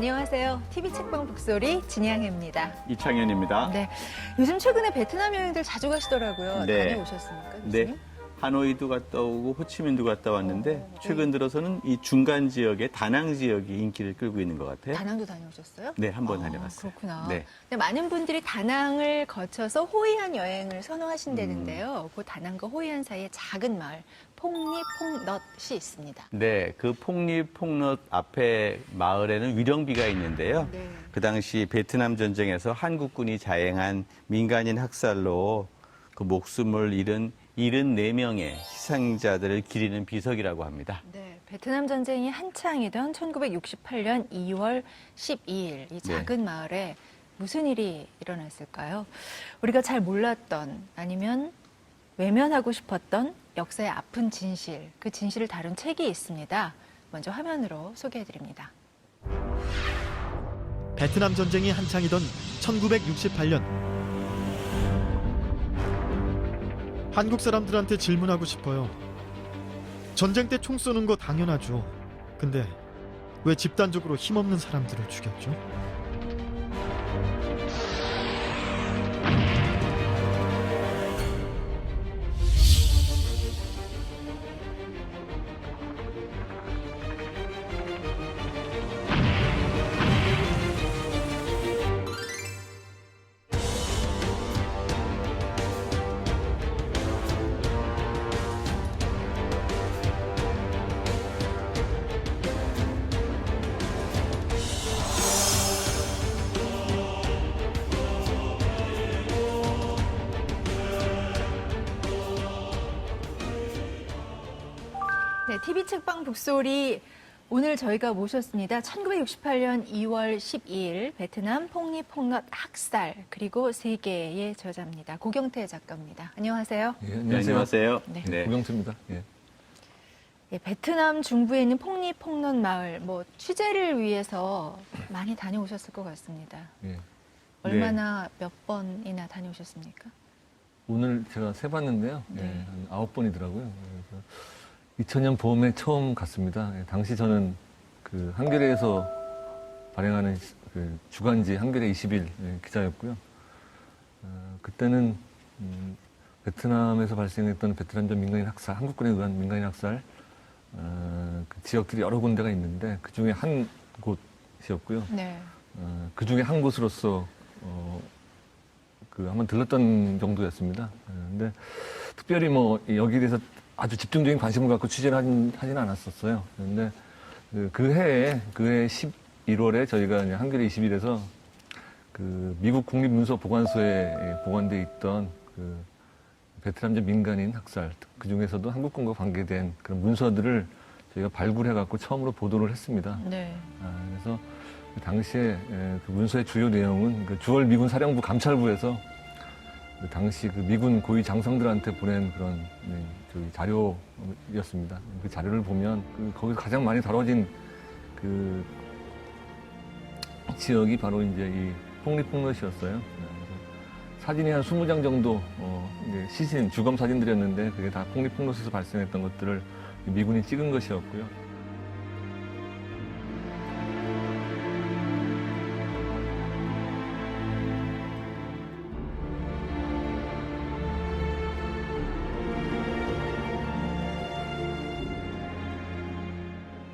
안녕하세요. TV 책방 북소리 진양혜입니다. 이창현입니다. 네, 요즘 최근에 베트남 여행들 자주 가시더라고요. 네. 다녀오셨습니까, 교수님? 네. 하노이도 갔다 오고 호치민도 갔다 왔는데 네. 최근 들어서는 이 중간 지역의 다낭 지역이 인기를 끌고 있는 것 같아요. 다낭도 다녀오셨어요? 네, 한 번 다녀봤어요. 그렇구나. 네. 근데 많은 분들이 다낭을 거쳐서 호이안 여행을 선호하신다는데요. 그 다낭과 호이안 사이에 작은 마을 폭리폭넛이 있습니다. 네, 그 폭리폭넛 앞에 마을에는 위령비가 있는데요. 네. 그 당시 베트남 전쟁에서 한국군이 자행한 민간인 학살로 그 목숨을 잃은 74명의 희생자들을 기리는 비석이라고 합니다. 네, 베트남 전쟁이 한창이던 1968년 2월 12일 이 작은 마을에 무슨 일이 일어났을까요? 우리가 잘 몰랐던 아니면 외면하고 싶었던 역사의 아픈 진실, 그 진실을 다룬 책이 있습니다. 먼저 화면으로 소개해드립니다. 베트남 전쟁이 한창이던 1968년 한국 사람들한테 질문하고 싶어요. 전쟁 때 총 쏘는 거 당연하죠. 근데 왜 집단적으로 힘없는 사람들을 죽였죠? 네, TV 책방 북소리 오늘 저희가 모셨습니다. 1968년 2월 12일 베트남 폭리폭넛 학살 그리고 세계의 저자입니다. 고경태 작가입니다. 안녕하세요. 예, 네, 안녕하세요. 네. 네. 고경태입니다. 예. 예, 베트남 중부에 있는 폭리폭넛 마을 취재를 위해서 많이 다녀오셨을 것 같습니다. 예. 얼마나 몇 번이나 다녀오셨습니까? 오늘 제가 세봤는데요. 네. 예, 한 9번이더라고요. 그래서 2000년 봄에 처음 갔습니다. 예, 당시 저는 그 한겨레에서 발행하는 그 주간지 한겨레 20일 기자였고요. 그때는 베트남에서 발생했던 베트남전 민간인 학살, 한국군에 의한 민간인 학살 그 지역들이 여러 군데가 있는데 그 중에 한 곳이었고요. 네. 그 중에 한 곳으로서 그 한번 들렀던 정도였습니다. 근데 특별히 여기에 대해서 아주 집중적인 관심을 갖고 취재를 하진 않았었어요. 그런데 그 해 11월에 저희가 이제 한겨레 20일에서 그 미국 국립문서보관소에 보관돼 있던 그 베트남전 민간인 학살, 그 중에서도 한국군과 관계된 그런 문서들을 저희가 발굴해갖고 처음으로 보도를 했습니다. 네. 그래서 그 당시에 그 문서의 주요 내용은 그 주월 미군 사령부 감찰부에서 그 당시 그 미군 고위 장성들한테 보낸 그런 저희 자료였습니다. 그 자료를 보면 거기서 가장 많이 다뤄진 그 지역이 바로 이제 이 폭리폭넛이었어요. 그래서 사진이 한 20장 정도 이제 시신 주검 사진들이었는데 그게 다 폭리폭넛에서 발생했던 것들을 미군이 찍은 것이었고요.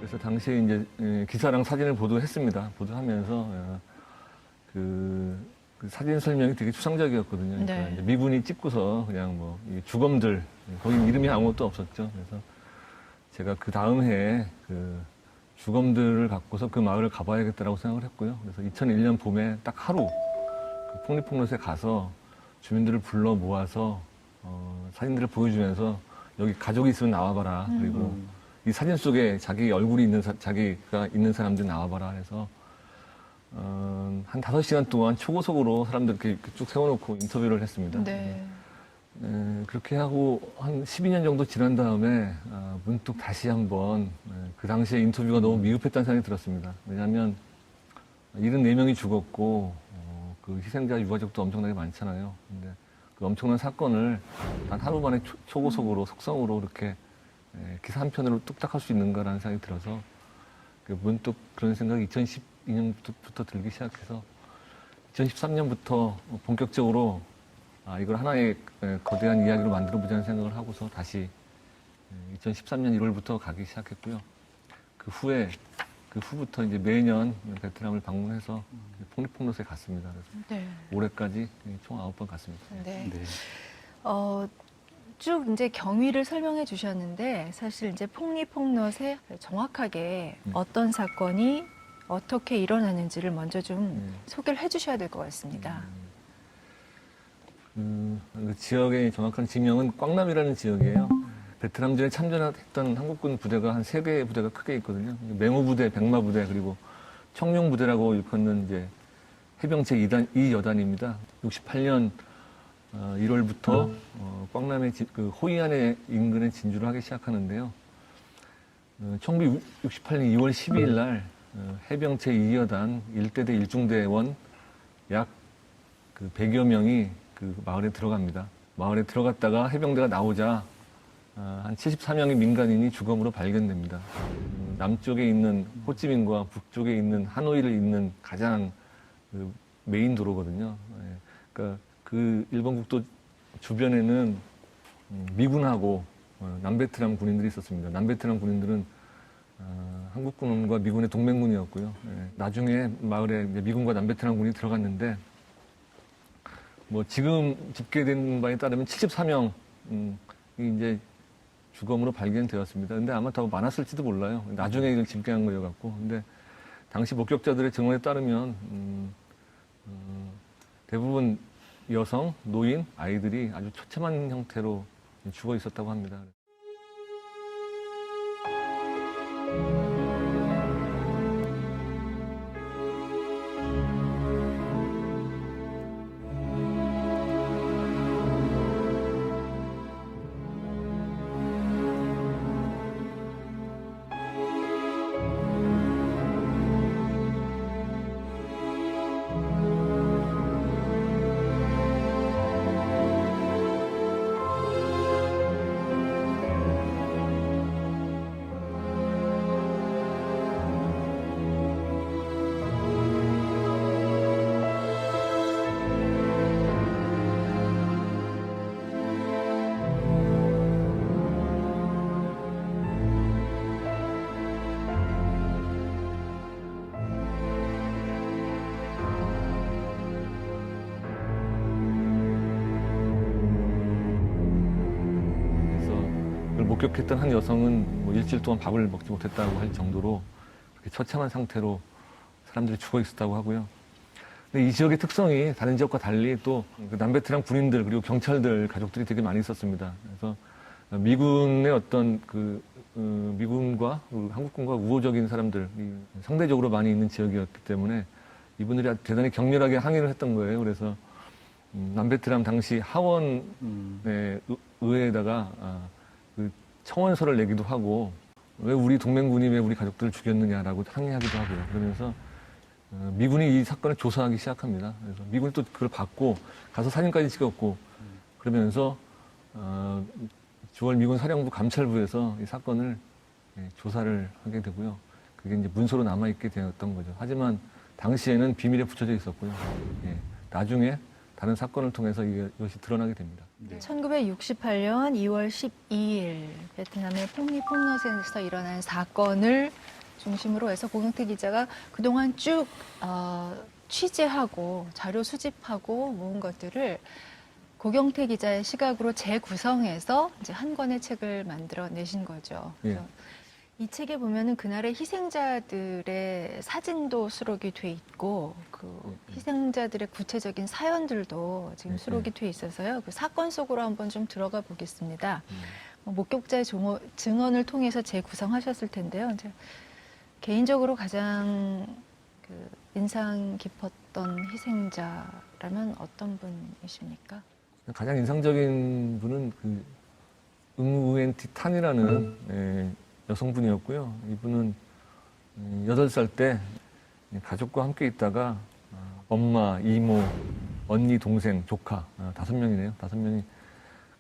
그래서 당시에 이제 기사랑 사진을 보도했습니다. 보도하면서 그 사진 설명이 되게 추상적이었거든요. 네. 그러니까 이제 미군이 찍고서 그냥 이 주검들 거기 이름이 아무것도 없었죠. 그래서 제가 그 다음 해에 그 주검들을 갖고서 그 마을을 가봐야겠다라고 생각을 했고요. 그래서 2001년 봄에 딱 하루 그 폭리폭넛에 가서 주민들을 불러 모아서 사진들을 보여주면서 여기 가족이 있으면 나와봐라. 그리고 이 사진 속에 자기 얼굴이 자기가 있는 사람들 나와봐라 해서 한 5시간 동안 초고속으로 사람들 이렇게 쭉 세워놓고 인터뷰를 했습니다. 네. 그렇게 하고 한 12년 정도 지난 다음에 문득 다시 한번 그 당시에 인터뷰가 너무 미흡했다는 생각이 들었습니다. 왜냐하면 74명이 죽었고 그 희생자 유가족도 엄청나게 많잖아요. 근데 그 엄청난 사건을 단 하루 만에 초고속으로 속성으로 이렇게 기사 한 편으로 뚝딱 할 수 있는가라는 생각이 들어서 문득 그런 생각이 2010 2002년부터 들기 시작해서 2013년부터 본격적으로 이걸 하나의 거대한 이야기로 만들어보자는 생각을 하고서 다시 2013년 1월부터 가기 시작했고요. 그 후부터 이제 매년 베트남을 방문해서 폭리폭로스에 갔습니다. 그래서 네. 올해까지 총 9번 갔습니다. 네. 네. 쭉 이제 경위를 설명해 주셨는데 사실 이제 폭리폭롯에 정확하게 어떤 사건이 어떻게 일어나는지를 먼저 좀 소개를 해 주셔야 될 것 같습니다. 그 지역의 정확한 지명은 꽝남이라는 지역이에요. 베트남전에 참전했던 한국군 부대가 한 3개의 부대가 크게 있거든요. 맹호부대, 백마부대, 그리고 청룡부대라고 일컫는 이제 해병제 2여단입니다. 68년 1월부터 꽝남의 그 호이안의 인근에 진주를 하기 시작하는데요. 1968년 2월 12일 날 해병제 2여단 1대대 1중대원 약 그 100여 명이 그 마을에 들어갑니다. 마을에 들어갔다가 해병대가 나오자 한 74명의 민간인이 주검으로 발견됩니다. 남쪽에 있는 호찌민과 북쪽에 있는 하노이를 잇는 가장 그 메인 도로거든요. 그러니까 그 일본 국도 주변에는 미군하고 남베트남 군인들이 있었습니다. 남베트남 군인들은 한국군과 미군의 동맹군이었고요. 나중에 마을에 미군과 남베트남 군이 들어갔는데 뭐 지금 집계된 바에 따르면 74명이 이제 주검으로 발견되었습니다. 근데 아마 더 많았을지도 몰라요. 나중에 이걸 집계한 거여갖고. 근데 당시 목격자들의 증언에 따르면 대부분 여성, 노인, 아이들이 아주 처참한 형태로 죽어 있었다고 합니다. 목격했던 한 여성은 뭐 일주일 동안 밥을 먹지 못했다고 할 정도로 그렇게 처참한 상태로 사람들이 죽어 있었다고 하고요. 근데 이 지역의 특성이 다른 지역과 달리 또 그 남베트남 군인들 그리고 경찰들 가족들이 되게 많이 있었습니다. 그래서 미군의 어떤 미군과 한국군과 우호적인 사람들이 상대적으로 많이 있는 지역이었기 때문에 이분들이 아주 대단히 격렬하게 항의를 했던 거예요. 그래서 남베트남 당시 하원의 의회에다가 그 청원서를 내기도 하고 왜 우리 동맹군이 왜 우리 가족들을 죽였느냐라고 항의하기도 하고요. 그러면서 미군이 이 사건을 조사하기 시작합니다. 그래서 미군이 또 그걸 받고 가서 사진까지 찍었고 그러면서 9월 미군 사령부 감찰부에서 이 사건을 조사를 하게 되고요. 그게 이제 문서로 남아있게 되었던 거죠. 하지만 당시에는 비밀에 붙여져 있었고요. 나중에 다른 사건을 통해서 이것이 드러나게 됩니다. 1968년 2월 12일 베트남의 폭리폭롯에서 일어난 사건을 중심으로 해서 고경태 기자가 그동안 쭉 취재하고 자료 수집하고 모은 것들을 고경태 기자의 시각으로 재구성해서 이제 한 권의 책을 만들어내신 거죠. 그래서 이 책에 보면은 그날의 희생자들의 사진도 수록이 돼 있고 그 희생자들의 구체적인 사연들도 지금 수록이 돼 있어서요. 그 사건 속으로 한번 좀 들어가 보겠습니다. 목격자의 증언을 통해서 재구성하셨을 텐데요. 이제 개인적으로 가장 그 인상 깊었던 희생자라면 어떤 분이십니까? 가장 인상적인 분은 그 응우엔티 탄이라는 여성분이었고요. 이분은 8살 때 가족과 함께 있다가 엄마, 이모, 언니, 동생, 조카 5명이네요. 5명이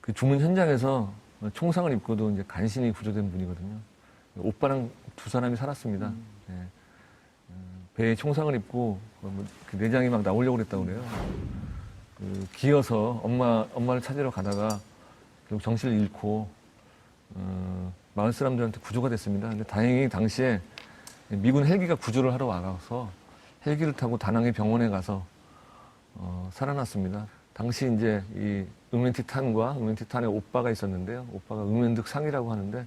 그 주문 현장에서 총상을 입고도 이제 간신히 구조된 분이거든요. 오빠랑 2 사람이 살았습니다. 배에 총상을 입고 그 내장이 막 나오려고 그랬다고 그래요. 기어서 엄마를 찾으러 가다가 결국 정신을 잃고 마을 사람들한테 구조가 됐습니다. 근데 다행히 당시에 미군 헬기가 구조를 하러 와서 헬기를 타고 다낭의 병원에 가서 살아났습니다. 당시 이제 이 응면티탄과 응면티탄의 오빠가 있었는데요. 오빠가 응면득 상이라고 하는데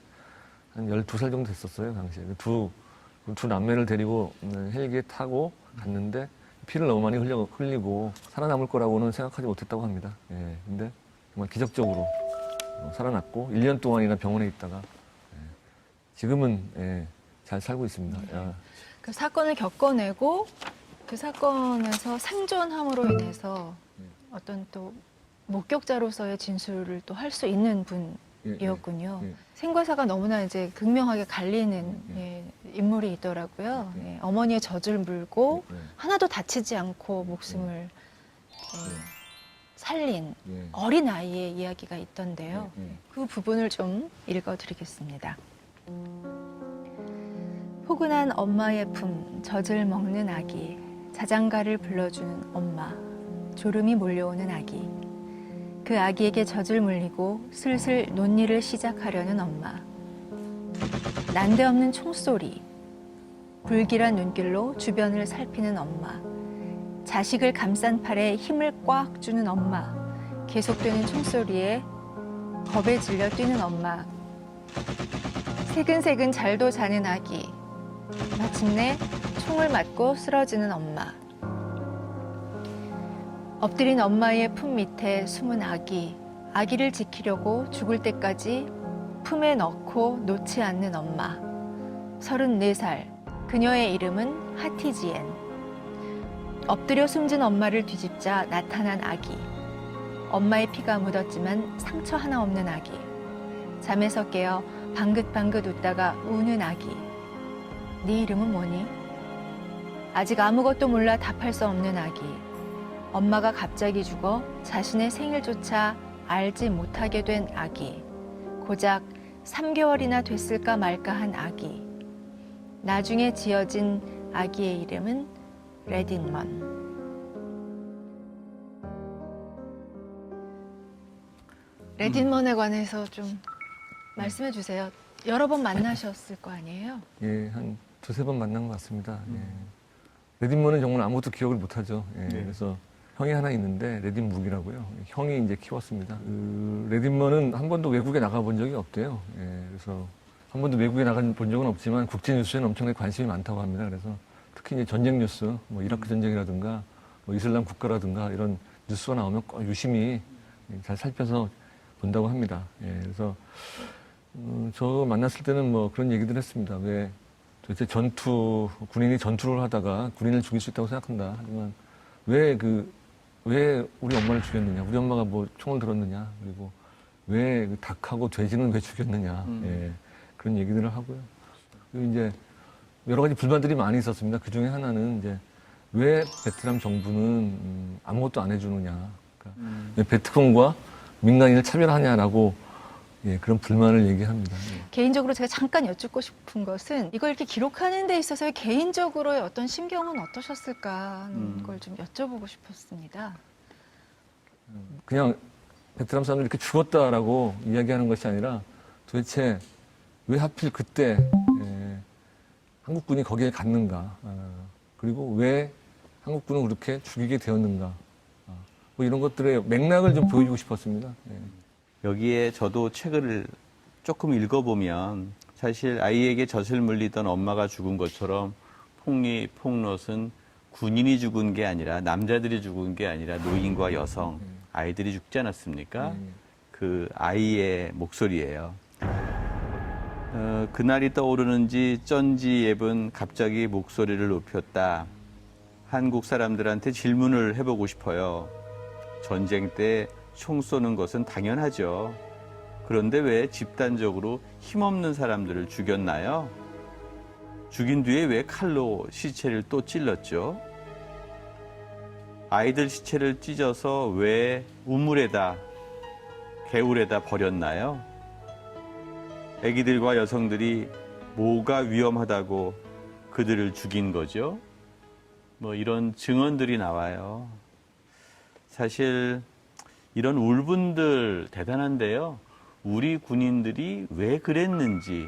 한 12살 정도 됐었어요, 당시에. 두 남매를 데리고 헬기에 타고 갔는데 피를 너무 많이 흘리고 살아남을 거라고는 생각하지 못했다고 합니다. 예, 근데 정말 기적적으로 살아났고 1년 동안이나 병원에 있다가 지금은 잘 살고 있습니다. 야. 그 사건을 겪어내고 그 사건에서 생존함으로 인해서 어떤 또 목격자로서의 진술을 또 할 수 있는 분이었군요. 예. 생과사가 너무나 이제 극명하게 갈리는 인물이 있더라고요. 어머니의 젖을 물고 하나도 다치지 않고 목숨을 살린 어린 아이의 이야기가 있던데요. 그 부분을 좀 읽어드리겠습니다. 포근한 엄마의 품, 젖을 먹는 아기, 자장가를 불러주는 엄마, 졸음이 몰려오는 아기, 그 아기에게 젖을 물리고 슬슬 논일을 시작하려는 엄마, 난데없는 총소리, 불길한 눈길로 주변을 살피는 엄마, 자식을 감싼 팔에 힘을 꽉 주는 엄마, 계속되는 총소리에 겁에 질려 뛰는 엄마, 새근새근 잘도 자는 아기, 마침내 총을 맞고 쓰러지는 엄마, 엎드린 엄마의 품 밑에 숨은 아기, 아기를 지키려고 죽을 때까지 품에 넣고 놓지 않는 엄마, 34살, 그녀의 이름은 하티지엔. 엎드려 숨진 엄마를 뒤집자 나타난 아기, 엄마의 피가 묻었지만 상처 하나 없는 아기, 잠에서 깨어 방긋방긋 웃다가 우는 아기, 네 이름은 뭐니? 아직 아무것도 몰라 답할 수 없는 아기, 엄마가 갑자기 죽어 자신의 생일조차 알지 못하게 된 아기, 고작 3개월이나 됐을까 말까 한 아기, 나중에 지어진 아기의 이름은 레딘먼. 레딘먼에 관해서 좀 말씀해 주세요. 여러 번 만나셨을 거 아니에요? 예, 한 두세 번 만난 것 같습니다. 예. 레딘먼은 정말 아무것도 기억을 못하죠. 예, 그래서 형이 하나 있는데 레딘 묵이라고요. 형이 이제 키웠습니다. 그 레딘먼은 한 번도 외국에 나가본 적이 없대요. 예, 그래서 한 번도 외국에 나간 본 적은 없지만 국제 뉴스에는 엄청나게 관심이 많다고 합니다. 그래서 특히 이제 전쟁 뉴스, 뭐 이라크 전쟁이라든가 뭐 이슬람 국가라든가 이런 뉴스가 나오면 꼭 유심히 잘 살펴서 본다고 합니다. 예, 그래서 저 만났을 때는 뭐 그런 얘기들 했습니다. 왜 도대체 군인이 전투를 하다가 군인을 죽일 수 있다고 생각한다. 하지만 왜 우리 엄마를 죽였느냐? 우리 엄마가 뭐 총을 들었느냐? 그리고 왜 그 닭하고 돼지는 왜 죽였느냐? 예, 그런 얘기들을 하고요. 그리고 이제 여러 가지 불만들이 많이 있었습니다. 그 중에 하나는 이제 왜 베트남 정부는 아무것도 안 해주느냐? 그러니까 왜 베트콩과 민간인을 차별하냐라고 그런 불만을 얘기합니다. 개인적으로 제가 잠깐 여쭙고 싶은 것은 이걸 이렇게 기록하는 데 있어서의 개인적으로의 어떤 심경은 어떠셨을까 하는 걸 좀 여쭤보고 싶었습니다. 그냥 베트남 사람들이 이렇게 죽었다라고 이야기하는 것이 아니라 도대체 왜 하필 그때 한국군이 거기에 갔는가, 그리고 왜 한국군을 그렇게 죽이게 되었는가, 뭐 이런 것들의 맥락을 좀 보여주고 싶었습니다. 여기에 저도 책을 조금 읽어보면 사실 아이에게 젖을 물리던 엄마가 죽은 것처럼 폭롯은 군인이 죽은 게 아니라 남자들이 죽은 게 아니라 노인과 여성, 아이들이 죽지 않았습니까? 그 아이의 목소리예요. 그날이 떠오르는지 쩐지옙은 갑자기 목소리를 높였다. 한국 사람들한테 질문을 해보고 싶어요. 전쟁 때 총 쏘는 것은 당연하죠. 그런데 왜 집단적으로 힘없는 사람들을 죽였나요? 죽인 뒤에 왜 칼로 시체를 또 찔렀죠? 아이들 시체를 찢어서 왜 우물에다, 개울에다 버렸나요? 아기들과 여성들이 뭐가 위험하다고 그들을 죽인 거죠? 뭐 이런 증언들이 나와요. 사실 이런 울분들 대단한데요. 우리 군인들이 왜 그랬는지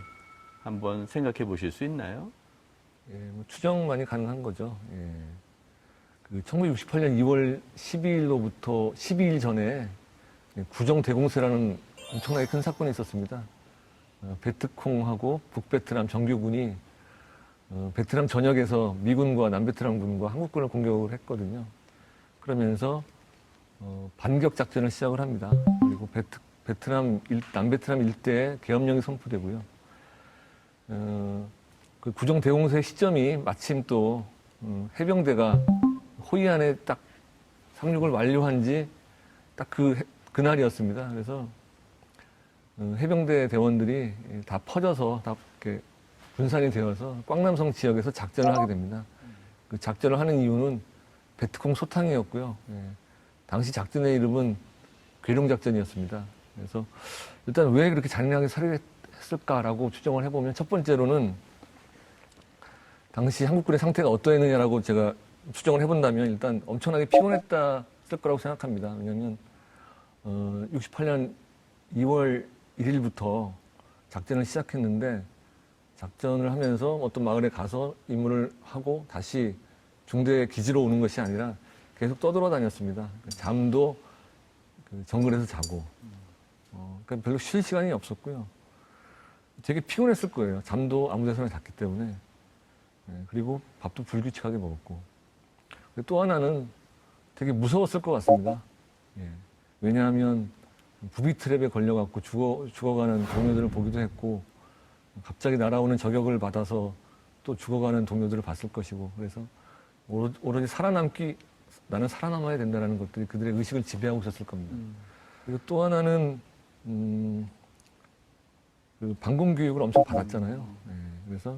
한번 생각해 보실 수 있나요? 예, 뭐 추정만이 가능한 거죠. 예. 그 1968년 2월 12일로부터 12일 전에 구정대공세라는 엄청나게 큰 사건이 있었습니다. 베트콩하고 북베트남 정규군이 베트남 전역에서 미군과 남베트남군과 한국군을 공격을 했거든요. 그러면서 반격 작전을 시작을 합니다. 그리고 남베트남 일대에 계엄령이 선포되고요. 그 구정대공세 시점이 마침 또 해병대가 호이안에 딱 상륙을 완료한 지 딱 그날이었습니다. 그래서 해병대 대원들이 다 퍼져서 다 이렇게 분산이 되어서 꽝남성 지역에서 작전을 하게 됩니다. 그 작전을 하는 이유는 베트콩 소탕이었고요. 예. 당시 작전의 이름은 괴룡작전이었습니다. 그래서 일단 왜 그렇게 잔인하게 살해했을까라고 추정을 해보면 첫 번째로는 당시 한국군의 상태가 어떠했느냐라고 제가 추정을 해본다면 일단 엄청나게 피곤했을 거라고 생각합니다. 왜냐하면 68년 2월 1일부터 작전을 시작했는데 작전을 하면서 어떤 마을에 가서 임무를 하고 다시 중대 기지로 오는 것이 아니라 계속 떠돌아다녔습니다. 잠도 그 정글에서 자고 그러니까 별로 쉴 시간이 없었고요. 되게 피곤했을 거예요. 잠도 아무 데서나 잤기 때문에. 그리고 밥도 불규칙하게 먹었고. 또 하나는 되게 무서웠을 것 같습니다. 예. 왜냐하면 부비 트랩에 걸려갖고 죽어가는 동료들을 보기도 했고 갑자기 날아오는 저격을 받아서 또 죽어가는 동료들을 봤을 것이고 그래서 오로지 나는 살아남아야 된다는 것들이 그들의 의식을 지배하고 있었을 겁니다. 그리고 또 하나는 그 방공 교육을 엄청 받았잖아요. 예. 그래서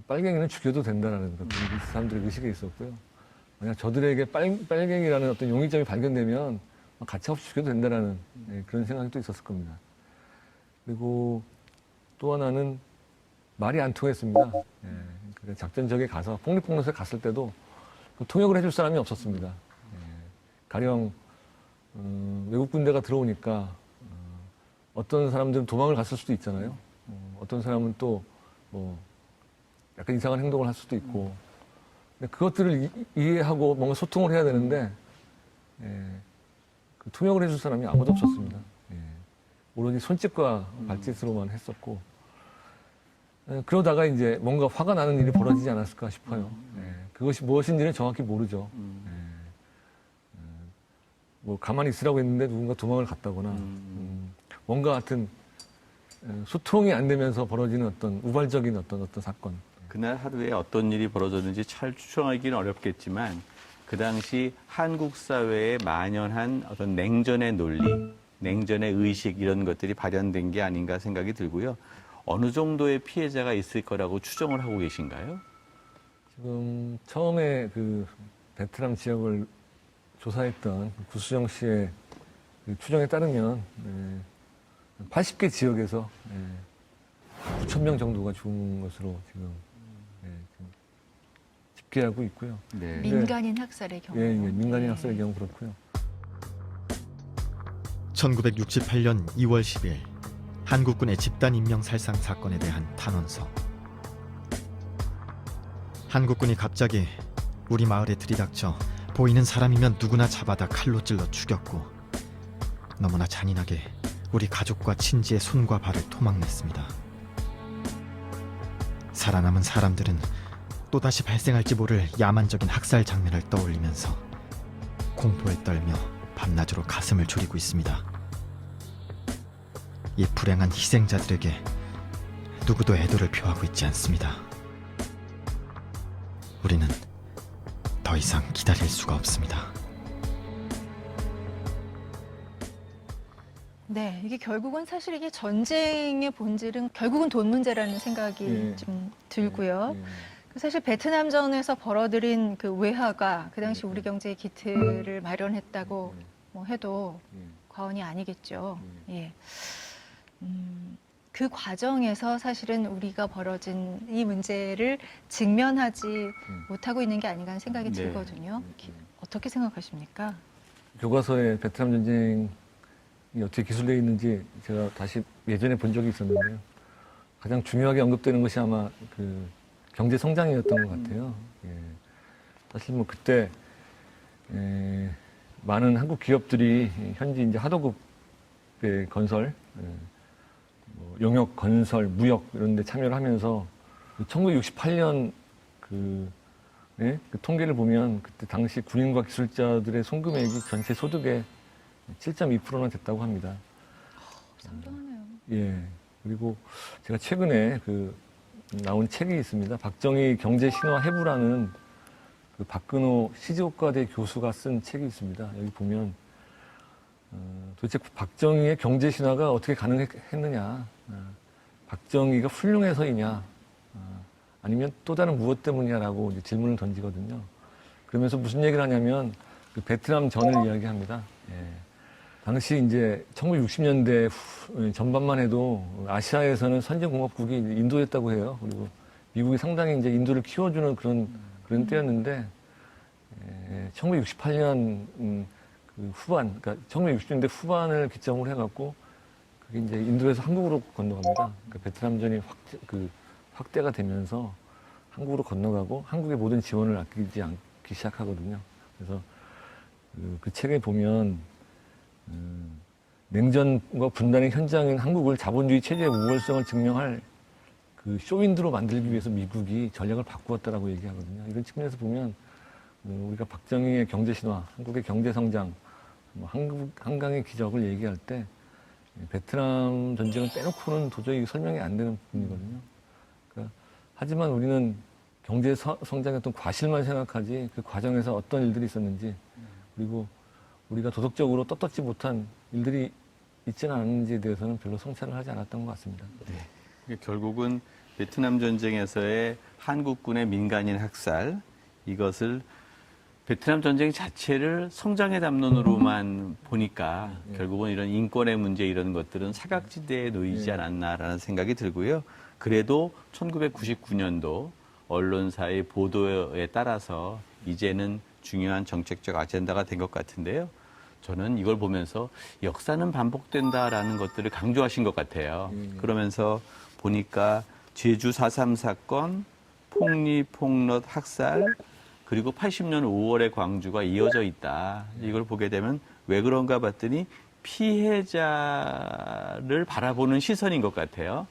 빨갱이는 죽여도 된다라는 것들이 그 사람들의 의식에 있었고요. 만약 저들에게 빨갱이라는 어떤 용의점이 발견되면 가차없이 죽여도 된다라는 그런 생각이 또 있었을 겁니다. 그리고 또 하나는 말이 안 통했습니다. 그러니까 작전적에 가서 폭립폭로에 갔을 때도 통역을 해줄 사람이 없었습니다. 가령 외국 군대가 들어오니까 어떤 사람들은 도망을 갔을 수도 있잖아요. 어떤 사람은 또 뭐 약간 이상한 행동을 할 수도 있고 그것들을 이해하고 뭔가 소통을 해야 되는데 그 통역을 해줄 사람이 아무도 없었습니다. 오로지 손짓과 발짓으로만 했었고 그러다가 이제 뭔가 화가 나는 일이 벌어지지 않았을까 싶어요. 그것이 무엇인지는 정확히 모르죠. 뭐 가만히 있으라고 했는데 누군가 도망을 갔다거나 뭔가 하여튼 소통이 안 되면서 벌어지는 어떤 우발적인 어떤 사건. 그날 하루에 어떤 일이 벌어졌는지 잘 추정하기는 어렵겠지만 그 당시 한국 사회에 만연한 어떤 냉전의 논리, 냉전의 의식 이런 것들이 발현된 게 아닌가 생각이 들고요. 어느 정도의 피해자가 있을 거라고 추정을 하고 계신가요? 지금 처음에 그 베트남 지역을 조사했던 구수정 씨의 그 추정에 따르면 80개 지역에서 9,000명 정도가 죽은 것으로 지금 집계하고 있고요. 네. 민간인 학살의 경우. 민간인 학살의 경우 그렇고요. 1968년 2월 10일 한국군의 집단 인명 살상 사건에 대한 탄원서. 한국군이 갑자기 우리 마을에 들이닥쳐 보이는 사람이면 누구나 잡아다 칼로 찔러 죽였고 너무나 잔인하게 우리 가족과 친지의 손과 발을 토막냈습니다. 살아남은 사람들은 또다시 발생할지 모를 야만적인 학살 장면을 떠올리면서 공포에 떨며 밤낮으로 가슴을 졸이고 있습니다. 이 불행한 희생자들에게 누구도 애도를 표하고 있지 않습니다. 우리는 더 이상 기다릴 수가 없습니다. 네, 이게 결국은 사실 이게 전쟁의 본질은 결국은 돈 문제라는 생각이 좀 들고요. 사실 베트남전에서 벌어들인 그 외화가 그 당시 우리 경제의 기틀을 마련했다고 뭐 해도 과언이 아니겠죠. 예. 그 과정에서 사실은 우리가 벌어진 이 문제를 직면하지 못하고 있는 게 아닌가 하는 생각이 네. 들거든요. 어떻게 생각하십니까? 교과서에 베트남 전쟁이 어떻게 기술되어 있는지 제가 다시 예전에 본 적이 있었는데요. 가장 중요하게 언급되는 것이 아마 그 경제 성장이었던 것 같아요. 예. 사실 뭐 그때 많은 한국 기업들이 현지 이제 하도급의 건설, 뭐 용역 건설, 무역 이런 데 참여를 하면서 1968년 그 통계를 보면 그때 당시 군인과 기술자들의 송금액이 전체 소득의 7.2%나 됐다고 합니다. 상당하네요. 예. 그리고 제가 최근에 나온 책이 있습니다. 박정희 경제 신화 해부라는 그 박근호 시즈오카대 교수가 쓴 책이 있습니다. 여기 보면 도대체 박정희의 경제 신화가 어떻게 가능했느냐, 박정희가 훌륭해서이냐, 아니면 또 다른 무엇 때문이냐라고 이제 질문을 던지거든요. 그러면서 무슨 얘기를 하냐면 그 베트남 전을 이야기합니다. 예. 당시 이제 1960년대 전반만 해도 아시아에서는 선진공업국이 인도였다고 해요. 그리고 미국이 상당히 이제 인도를 키워주는 그런 때였는데, 1968년 그 후반, 그러니까 1960년대 후반을 기점으로 해갖고 그게 이제 인도에서 한국으로 건너갑니다. 그러니까 베트남전이 확대가 되면서 한국으로 건너가고 한국의 모든 지원을 아끼지 않기 시작하거든요. 그래서 그 책에 보면 냉전과 분단의 현장인 한국을 자본주의 체제의 우월성을 증명할 그 쇼윈드로 만들기 위해서 미국이 전략을 바꾸었다라고 얘기하거든요. 이런 측면에서 보면 우리가 박정희의 경제 신화, 한국의 경제 성장, 뭐 한강의 기적을 얘기할 때 베트남 전쟁을 빼놓고는 도저히 설명이 안 되는 부분이거든요. 그러니까 하지만 우리는 경제 성장의 어떤 과실만 생각하지 그 과정에서 어떤 일들이 있었는지, 그리고 우리가 도덕적으로 떳떳지 못한 일들이 있지는 않은지에 대해서는 별로 성찰을 하지 않았던 것 같습니다. 결국은 베트남 전쟁에서의 한국군의 민간인 학살, 이것을 베트남 전쟁 자체를 성장의 담론으로만 보니까 결국은 이런 인권의 문제 이런 것들은 사각지대에 놓이지 않았나라는 생각이 들고요. 그래도 1999년도 언론사의 보도에 따라서 이제는 중요한 정책적 아젠다가 된 것 같은데요. 저는 이걸 보면서 역사는 반복된다라는 것들을 강조하신 것 같아요. 그러면서 보니까 제주 4.3 사건, 폭리, 폭럿, 학살, 그리고 80년 5월의 광주가 이어져 있다. 이걸 보게 되면 왜 그런가 봤더니 피해자를 바라보는 시선인 것 같아요.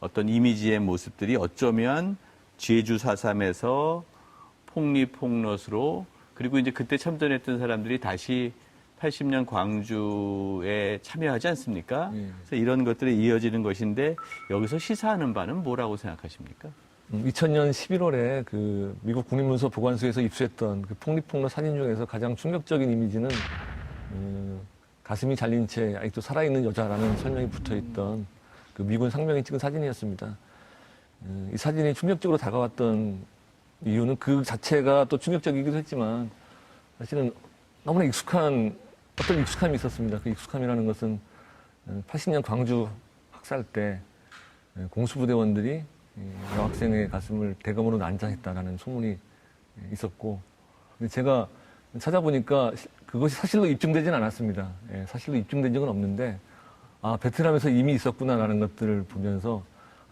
어떤 이미지의 모습들이 어쩌면 제주 4.3에서 폭리, 폭럿으로, 그리고 이제 그때 참전했던 사람들이 다시 80년 광주에 참여하지 않습니까? 그래서 이런 것들이 이어지는 것인데 여기서 시사하는 바는 뭐라고 생각하십니까? 2000년 11월에 그 미국 국립문서 보관소에서 입수했던 그 폭리폭로 사진 중에서 가장 충격적인 이미지는 가슴이 잘린 채 아직도 살아있는 여자라는 설명이 붙어있던 그 미군 상병이 찍은 사진이었습니다. 이 사진이 충격적으로 다가왔던 이유는 그 자체가 또 충격적이기도 했지만 사실은 너무나 어떤 익숙함이 있었습니다. 그 익숙함이라는 것은 80년 광주 학살 때 공수부대원들이 여학생의 가슴을 대검으로 난자했다라는 소문이 있었고, 근데 제가 찾아보니까 그것이 사실로 입증되지는 않았습니다. 사실로 입증된 적은 없는데, 베트남에서 이미 있었구나라는 것들을 보면서,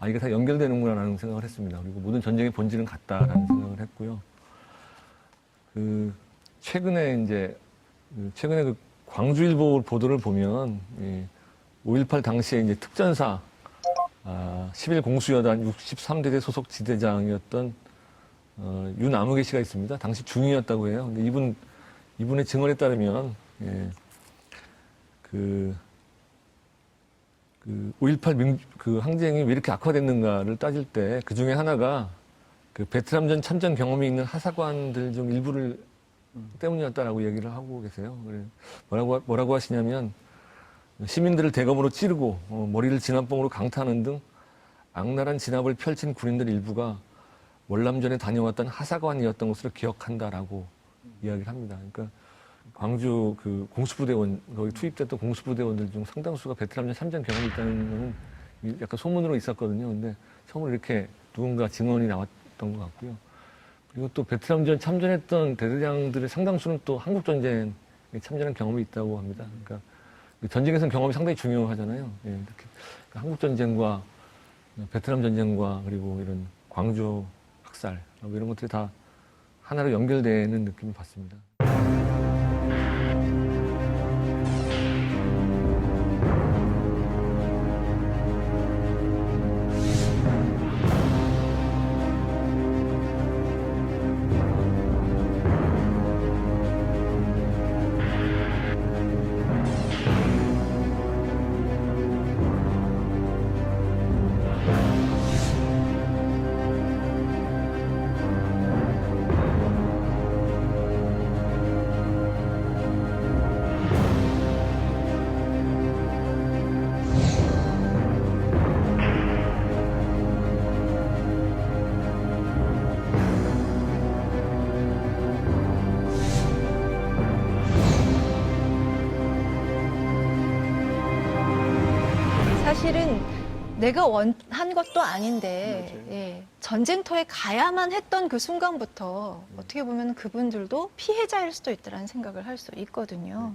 이게 다 연결되는구나라는 생각을 했습니다. 그리고 모든 전쟁의 본질은 같다라는 생각을 했고요. 최근에 그 광주일보 보도를 보면, 5.18 당시에 이제 특전사, 11공수여단 63대대 소속 지대장이었던 윤아무개 씨가 있습니다. 당시 중위였다고 해요. 근데 이분의 증언에 따르면 5.18 그 항쟁이 왜 이렇게 악화됐는가를 따질 때 그 중에 하나가 그 베트남전 참전 경험이 있는 하사관들 중 일부를 때문이었다라고 얘기를 하고 계세요. 뭐라고 하시냐면 시민들을 대검으로 찌르고 머리를 진압봉으로 강타하는 등 악랄한 진압을 펼친 군인들 일부가 월남전에 다녀왔던 하사관이었던 것으로 기억한다라고 이야기를 합니다. 그러니까 광주 그 공수부대원, 거기 투입됐던 공수부대원들 중 상당수가 베트남전 참전 경험이 있다는 것은 약간 소문으로 있었거든요. 근데 처음으로 이렇게 누군가 증언이 나왔던 것 같고요. 그리고 또 베트남전 참전했던 대대장들의 상당수는 또 한국전쟁에 참전한 경험이 있다고 합니다. 그러니까 전쟁에서는 경험이 상당히 중요하잖아요. 예, 이렇게 한국전쟁과 베트남 전쟁과 그리고 이런 광주 학살 뭐 이런 것들이 다 하나로 연결되는 느낌을 받습니다. 사실은 내가 원한 것도 아닌데 예, 전쟁터에 가야만 했던 그 순간부터 어떻게 보면 그분들도 피해자일 수도 있다는 생각을 할 수 있거든요.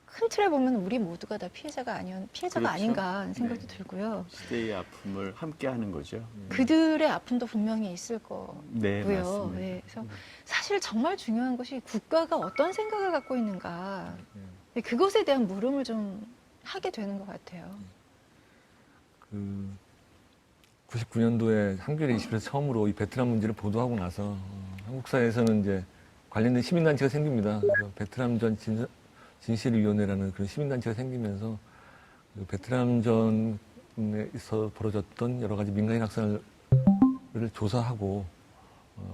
큰 틀에 보면 우리 모두가 다 피해자가 그렇죠. 아닌가 하는 생각도 네. 들고요. 시대의 아픔을 함께 하는 거죠. 그들의 아픔도 분명히 있을 거고요. 네, 맞습니다. 예, 그래서 사실 정말 중요한 것이 국가가 어떤 생각을 갖고 있는가 그것에 대한 물음을 좀 하게 되는 것 같아요. 그 99년도에 한겨레 20에서 처음으로 이 베트남 문제를 보도하고 나서 한국사에서는 이제 관련된 시민단체가 생깁니다. 그래서 베트남전 진실위원회라는 그런 시민단체가 생기면서 그 베트남전에서 벌어졌던 여러 가지 민간인 학살을 조사하고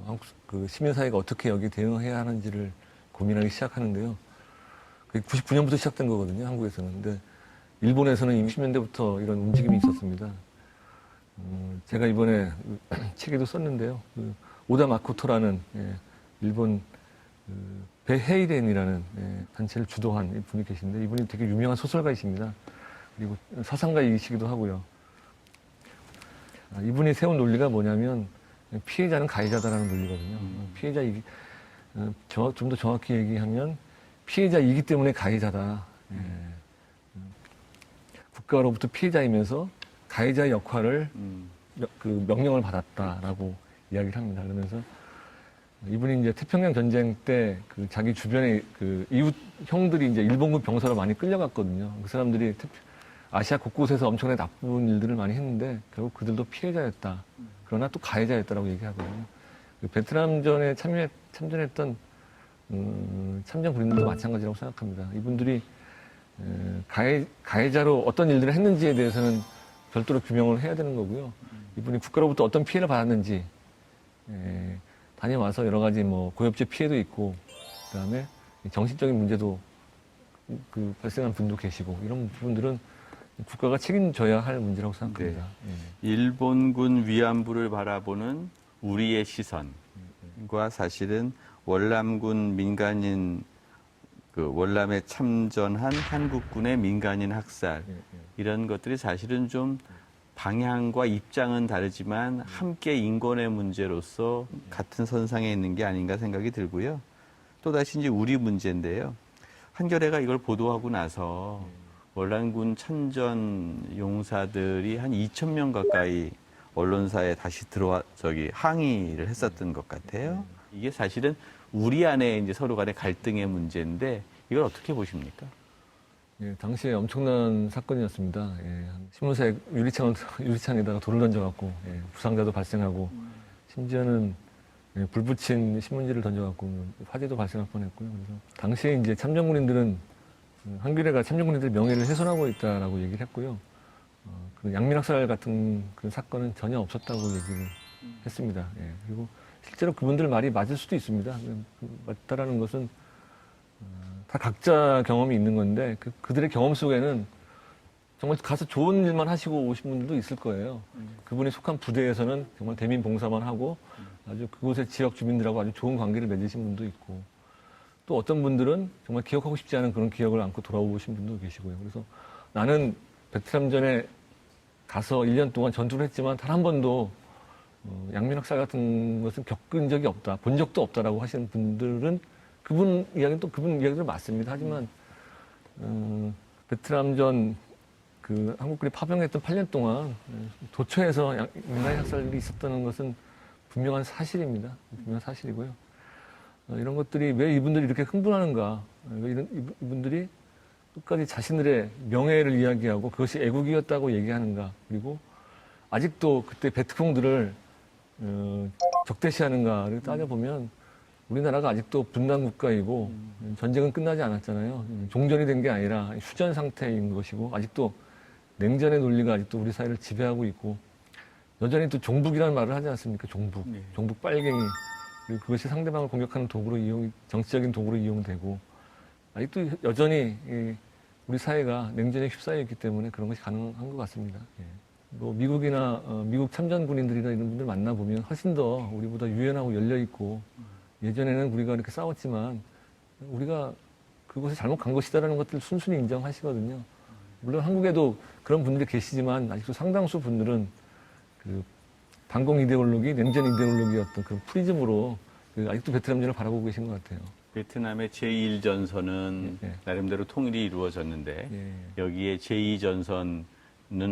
한국 그 시민사회가 어떻게 여기에 대응해야 하는지를 고민하기 시작하는데요. 그게 99년부터 시작된 거거든요, 한국에서는. 근데 일본에서는 이미 60년대부터 이런 움직임이 있었습니다. 제가 이번에 책에도 썼는데요. 그 오다 마코토라는 일본 베헤이렌이라는 단체를 주도한 분이 계신데 이분이 되게 유명한 소설가이십니다. 그리고 서상가이시기도 하고요. 이분이 세운 논리가 뭐냐면 피해자는 가해자다라는 논리거든요. 피해자이기 좀 더 정확히 얘기하면 피해자이기 때문에 가해자다. 국가로부터 피해자이면서 가해자의 역할을 그 명령을 받았다라고 이야기를 합니다. 그러면서 이분이 이제 태평양 전쟁 때 그 자기 주변에 그 이웃 형들이 이제 일본군 병사로 많이 끌려갔거든요. 그 사람들이 아시아 곳곳에서 엄청나게 나쁜 일들을 많이 했는데 결국 그들도 피해자였다. 그러나 또 가해자였다라고 얘기하거든요. 그 베트남전에 참전했던 참전 군인들도 마찬가지라고 생각합니다. 이분들이 가해자로 어떤 일들을 했는지에 대해서는 별도로 규명을 해야 되는 거고요. 이분이 국가로부터 어떤 피해를 받았는지 다녀와서 여러 가지 뭐 고엽제 피해도 있고 그다음에 정신적인 문제도 그 발생한 분도 계시고 이런 부분들은 국가가 책임져야 할 문제라고 생각합니다. 일본군 위안부를 바라보는 우리의 시선과 사실은 월남군 민간인 그 월남에 참전한 한국군의 민간인 학살 이런 것들이 사실은 좀 방향과 입장은 다르지만 함께 인권의 문제로서 같은 선상에 있는 게 아닌가 생각이 들고요. 또다시 이제 우리 문제인데요. 한겨레가 이걸 보도하고 나서 월남군 참전 용사들이 한 2,000명 가까이 언론사에 다시 항의를 했었던 것 같아요. 이게 사실은 우리 안에 이제 서로 간의 갈등의 문제인데 이걸 어떻게 보십니까? 예, 당시에 엄청난 사건이었습니다. 신문사에 유리창에다가 돌을 던져갖고 부상자도 발생하고 심지어는 불 붙인 신문지를 던져갖고 화재도 발생할 뻔했고요. 그래서 당시에 이제 참전군인들은 한겨레가 참전군인들 명예를 훼손하고 있다라고 얘기를 했고요. 그 양민학살 같은 그런 사건은 전혀 없었다고 얘기를 했습니다. 그리고 실제로 그분들 말이 맞을 수도 있습니다. 맞다라는 것은 다 각자 경험이 있는 건데 그들의 경험 속에는 정말 가서 좋은 일만 하시고 오신 분들도 있을 거예요. 그분이 속한 부대에서는 정말 대민 봉사만 하고 아주 그곳의 지역 주민들하고 아주 좋은 관계를 맺으신 분도 있고 또 어떤 분들은 정말 기억하고 싶지 않은 그런 기억을 안고 돌아오신 분도 계시고요. 그래서 나는 베트남전에 가서 1년 동안 전투를 했지만 단 한 번도 양면학살 같은 것은 겪은 적이 없다, 본 적도 없다라고 하시는 분들은 그분 이야기는 또 그분 이야기도 맞습니다. 하지만 베트남전 그 한국군이 파병했던 8년 동안 도처에서 민간인 학살이 있었다는 것은 분명한 사실입니다. 분명한 사실이고요. 이런 것들이 왜 이분들이 이렇게 흥분하는가? 왜 이분들이 끝까지 자신들의 명예를 이야기하고 그것이 애국이었다고 얘기하는가? 그리고 아직도 그때 베트콩들을 적대시하는가를 따져보면 우리나라가 아직도 분단 국가이고 전쟁은 끝나지 않았잖아요. 종전이 된 게 아니라 휴전 상태인 것이고 아직도 냉전의 논리가 아직도 우리 사회를 지배하고 있고 여전히 또 종북이라는 말을 하지 않습니까? 종북. 네. 종북 빨갱이. 그리고 그것이 상대방을 공격하는 도구로 정치적인 도구로 이용되고 아직도 여전히 우리 사회가 냉전에 휩싸여 있기 때문에 그런 것이 가능한 것 같습니다. 예. 뭐 미국이나 미국 참전 군인들이나 이런 분들 만나보면 훨씬 더 우리보다 유연하고 열려있고 예전에는 우리가 이렇게 싸웠지만 우리가 그것이 잘못 간 것이다라는 것들을 순순히 인정하시거든요. 물론 한국에도 그런 분들이 계시지만 아직도 상당수 분들은 그 반공 이데올로기, 냉전 이데올로기였던 그 프리즘으로 아직도 베트남전을 바라보고 계신 것 같아요. 베트남의 제1전선은 예. 나름대로 통일이 이루어졌는데 예. 여기에 제2전선은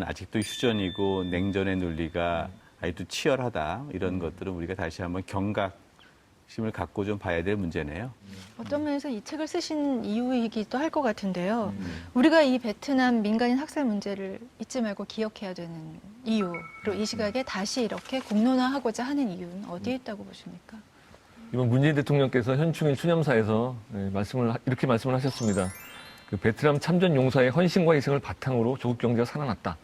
아직도 휴전이고 냉전의 논리가 아직도 치열하다. 이런 것들은 우리가 다시 한번 경각심을 갖고 좀 봐야 될 문제네요. 어떤 면에서 이 책을 쓰신 이유이기도 할 것 같은데요. 우리가 이 베트남 민간인 학살 문제를 잊지 말고 기억해야 되는 이유, 그리고 이 시각에 다시 이렇게 공론화하고자 하는 이유는 어디에 있다고 보십니까? 이번 문재인 대통령께서 현충일 추념사에서 이렇게 말씀을 하셨습니다. 그 베트남 참전 용사의 헌신과 희생을 바탕으로 조국 경제가 살아났다.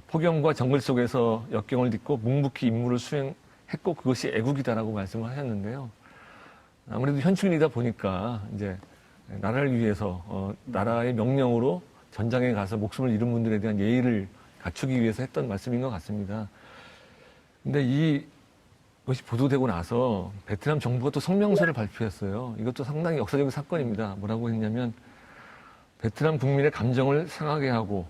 폭염과 정글 속에서 역경을 딛고 묵묵히 임무를 수행했고 그것이 애국이다라고 말씀을 하셨는데요. 아무래도 현충일이다 보니까 이제 나라를 위해서 나라의 명령으로 전장에 가서 목숨을 잃은 분들에 대한 예의를 갖추기 위해서 했던 말씀인 것 같습니다. 근데 이것이 보도되고 나서 베트남 정부가 또 성명서를 발표했어요. 이것도 상당히 역사적인 사건입니다. 뭐라고 했냐면 베트남 국민의 감정을 상하게 하고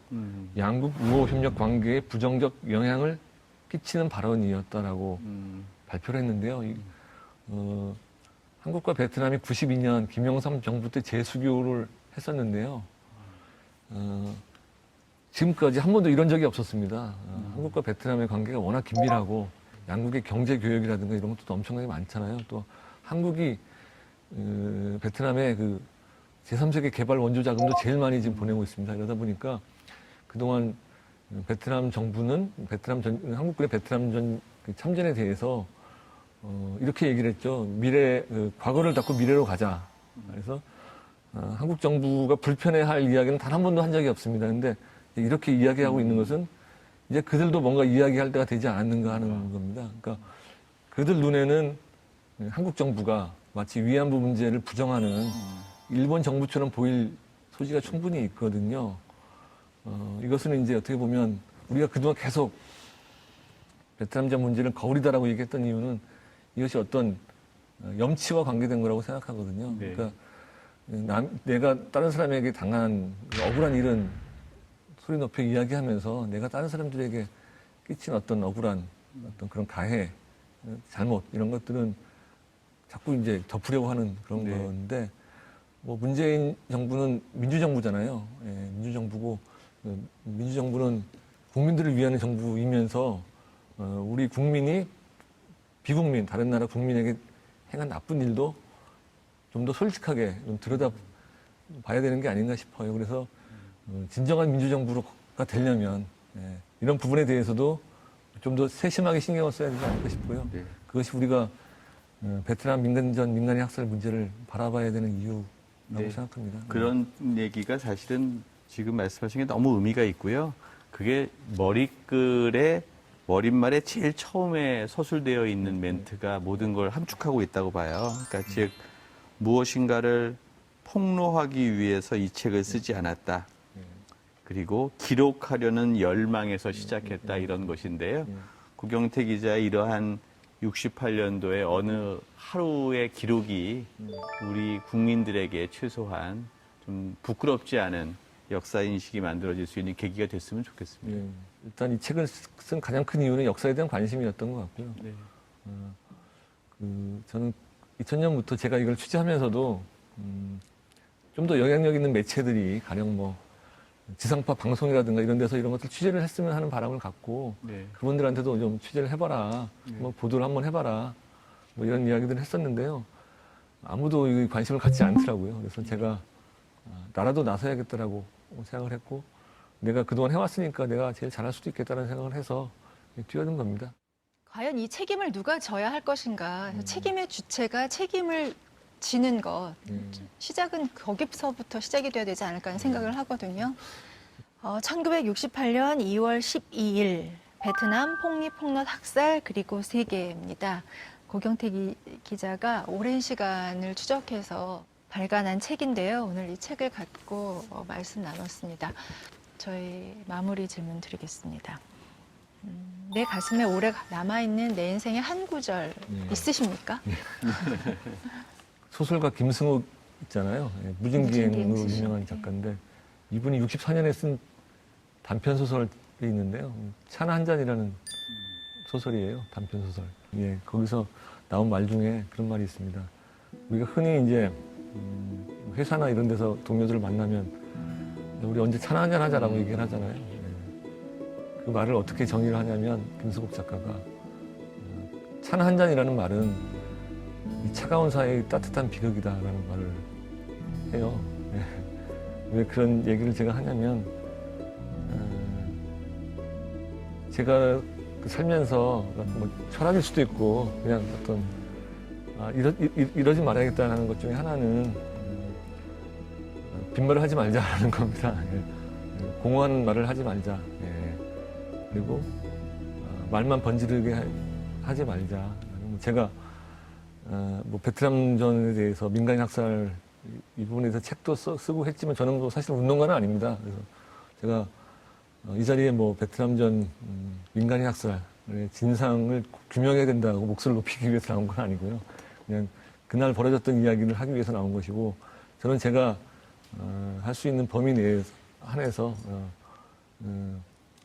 양국 우호 협력 관계에 부정적 영향을 끼치는 발언이었다라고 발표를 했는데요. 한국과 베트남이 92년 김영삼 정부 때 재수교를 했었는데요. 지금까지 한 번도 이런 적이 없었습니다. 한국과 베트남의 관계가 워낙 긴밀하고 양국의 경제 교역이라든가 이런 것도 엄청나게 많잖아요. 또 한국이 베트남의 그 제3세계 개발 원조 자금도 제일 많이 지금 보내고 있습니다. 이러다 보니까 그동안 베트남 정부는 한국군의 베트남전 참전에 대해서 이렇게 얘기를 했죠. 과거를 닫고 미래로 가자. 그래서 한국 정부가 불편해할 이야기는 단 한 번도 한 적이 없습니다. 근데 이렇게 이야기하고 있는 것은 이제 그들도 뭔가 이야기할 때가 되지 않았는가 하는 겁니다. 그러니까 그들 눈에는 한국 정부가 마치 위안부 문제를 부정하는 일본 정부처럼 보일 소지가 충분히 있거든요. 이것은 이제 어떻게 보면 우리가 그동안 계속 베트남전 문제를 거울이다라고 얘기했던 이유는 이것이 어떤 염치와 관계된 거라고 생각하거든요. 네. 그러니까 내가 다른 사람에게 당한 억울한 일은 소리 높여 이야기하면서 내가 다른 사람들에게 끼친 어떤 억울한 어떤 그런 가해, 잘못 이런 것들은 자꾸 이제 덮으려고 하는 그런 네. 건데 뭐 문재인 정부는 민주정부잖아요. 예, 민주정부고 민주정부는 국민들을 위한 정부이면서 우리 국민이 비국민, 다른 나라 국민에게 행한 나쁜 일도 좀 더 솔직하게 좀 들여다봐야 되는 게 아닌가 싶어요. 그래서 진정한 민주정부가 되려면 이런 부분에 대해서도 좀 더 세심하게 신경을 써야 되지 않을까 싶고요. 네. 그것이 우리가 베트남 민간인 학살 문제를 바라봐야 되는 이유라고 네. 생각합니다. 그런 얘기가 사실은 지금 말씀하신 게 너무 의미가 있고요. 그게 머릿말에 제일 처음에 서술되어 있는 멘트가 모든 걸 함축하고 있다고 봐요. 그러니까 즉 무엇인가를 폭로하기 위해서 이 책을 쓰지 않았다. 그리고 기록하려는 열망에서 시작했다 이런 것인데요. 구경태 기자의 이러한 68년도에 어느 하루의 기록이 우리 국민들에게 최소한 좀 부끄럽지 않은 역사 인식이 만들어질 수 있는 계기가 됐으면 좋겠습니다. 예, 일단 이 책을 쓴 가장 큰 이유는 역사에 대한 관심이었던 것 같고요. 네. 저는 2000년부터 제가 이걸 취재하면서도 좀 더 영향력 있는 매체들이 가령 뭐 지상파 방송이라든가 이런 데서 이런 것들 취재를 했으면 하는 바람을 갖고 네. 그분들한테도 좀 취재를 해봐라, 뭐 보도를 한번 해봐라, 뭐 이런 이야기들을 했었는데요. 아무도 이 관심을 갖지 않더라고요. 그래서 제가 나라도 나서야겠다라고 생각을 했고, 내가 그동안 해왔으니까 내가 제일 잘할 수도 있겠다는 생각을 해서 뛰어든 겁니다. 과연 이 책임을 누가 져야 할 것인가? 책임의 주체가 책임을 지는 것. 시작은 거기서부터 시작이 돼야 되지 않을까 하는 생각을 하거든요. 1968년 2월 12일 베트남 폭립폭넛 학살 그리고 세계입니다. 고경태 기자가 오랜 시간을 추적해서 발간한 책인데요. 오늘 이 책을 갖고 말씀 나눴습니다. 저희 마무리 질문 드리겠습니다. 내 가슴에 오래 남아있는 내 인생의 한 구절 있으십니까? 소설가 김승욱 있잖아요. 무진기행으로 무진기행 유명한 작가인데 이분이 64년에 쓴 단편 소설이 있는데요. 차나 한 잔이라는 소설이에요. 단편 소설. 예, 거기서 나온 말 중에 그런 말이 있습니다. 우리가 흔히 이제 회사나 이런 데서 동료들을 만나면 우리 언제 차나 한 잔 하자라고 얘기를 하잖아요. 그 말을 어떻게 정의를 하냐면 김승욱 작가가 차나 한 잔이라는 말은 이 차가운 사회의 따뜻한 비극이다라는 말을 해요. 왜 그런 얘기를 제가 하냐면 제가 살면서 뭐 철학일 수도 있고 그냥 어떤 이러지 말아야겠다는 것 중에 하나는 빈말을 하지 말자라는 겁니다. 공허한 말을 하지 말자. 그리고 말만 번지르게 하지 말자. 제가 뭐 베트남전에 대해서 민간인 학살 이 부분에 대해서 책도 쓰고 했지만 저는 뭐 사실 운동가는 아닙니다. 그래서 제가 이 자리에 뭐 베트남전 민간인 학살의 진상을 규명해야 된다고 목소리를 높이기 위해서 나온 건 아니고요. 그냥 그날 벌어졌던 이야기를 하기 위해서 나온 것이고, 저는 제가 할 수 있는 범위 내에 한해서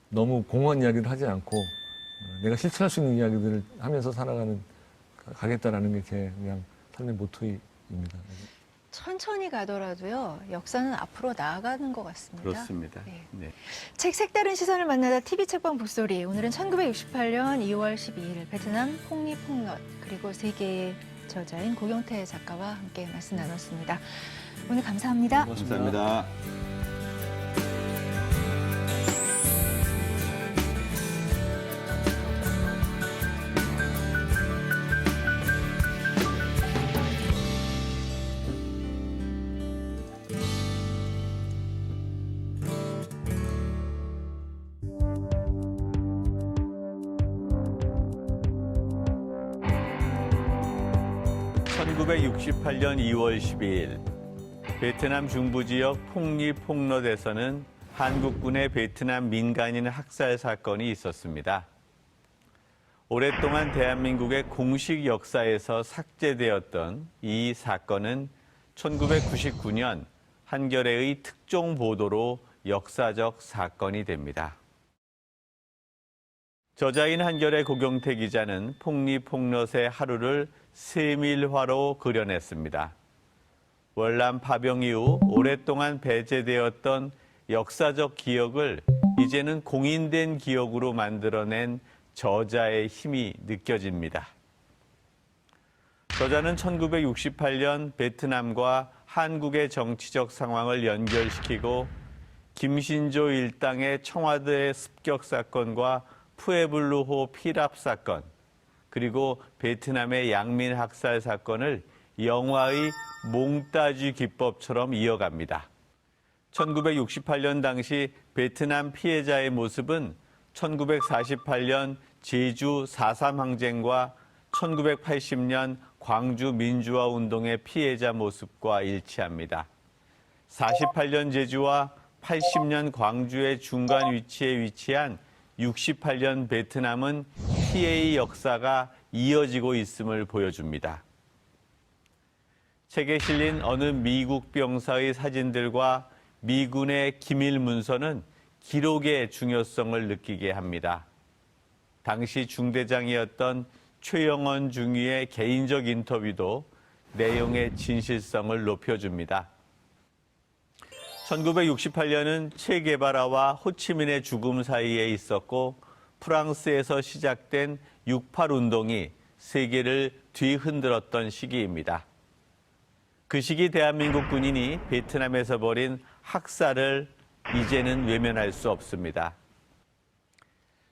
너무 공허한 이야기를 하지 않고 내가 실천할 수 있는 이야기들을 하면서 가겠다라는 게 제 그냥 삶의 모토입니다. 천천히 가더라도요, 역사는 앞으로 나아가는 것 같습니다. 그렇습니다. 네. 네. 책 색다른 시선을 만나다 TV 책방 북소리. 오늘은 1968년 2월 12일 베트남 폭립폭넛 그리고 세계의 저자인 고경태 작가와 함께 말씀 나눴습니다. 오늘 감사합니다. 감사합니다. (1968년 2월 12일) 베트남 중부 지역 폭립폭넛에서는 한국군의 베트남 민간인 학살 사건이 있었습니다. 오랫동안 대한민국의 공식 역사에서 삭제되었던 이 사건은 1999년 한겨레의 특종 보도로 역사적 사건이 됩니다. 저자인 한겨레 고경태 기자는 폭립폭넛의 하루를 세밀화로 그려냈습니다. 월남 파병 이후 오랫동안 배제되었던 역사적 기억을 이제는 공인된 기억으로 만들어낸 저자의 힘이 느껴집니다. 저자는 1968년 베트남과 한국의 정치적 상황을 연결시키고 김신조 일당의 청와대 습격 사건과 푸에블루호 피랍 사건, 그리고 베트남의 양민 학살 사건을 영화의 몽따주 기법처럼 이어갑니다. 1968년 당시 베트남 피해자의 모습은 1948년 제주 4.3 항쟁과 1980년 광주 민주화 운동의 피해자 모습과 일치합니다. 48년 제주와 80년 광주의 중간 위치에 위치한 68년 베트남은 피해의 역사가 이어지고 있음을 보여줍니다. 책에 실린 어느 미국 병사의 사진들과 미군의 기밀 문서는 기록의 중요성을 느끼게 합니다. 당시 중대장이었던 최영원 중위의 개인적 인터뷰도 내용의 진실성을 높여줍니다. 1968년은 체게바라와 호치민의 죽음 사이에 있었고 프랑스에서 시작된 68 운동이 세계를 뒤흔들었던 시기입니다. 그 시기 대한민국 군인이 베트남에서 벌인 학살을 이제는 외면할 수 없습니다.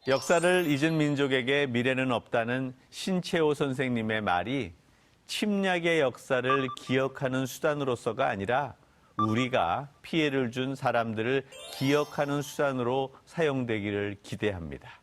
역사를 잊은 민족에게 미래는 없다는 신채호 선생님의 말이 침략의 역사를 기억하는 수단으로서가 아니라 우리가 피해를 준 사람들을 기억하는 수단으로 사용되기를 기대합니다.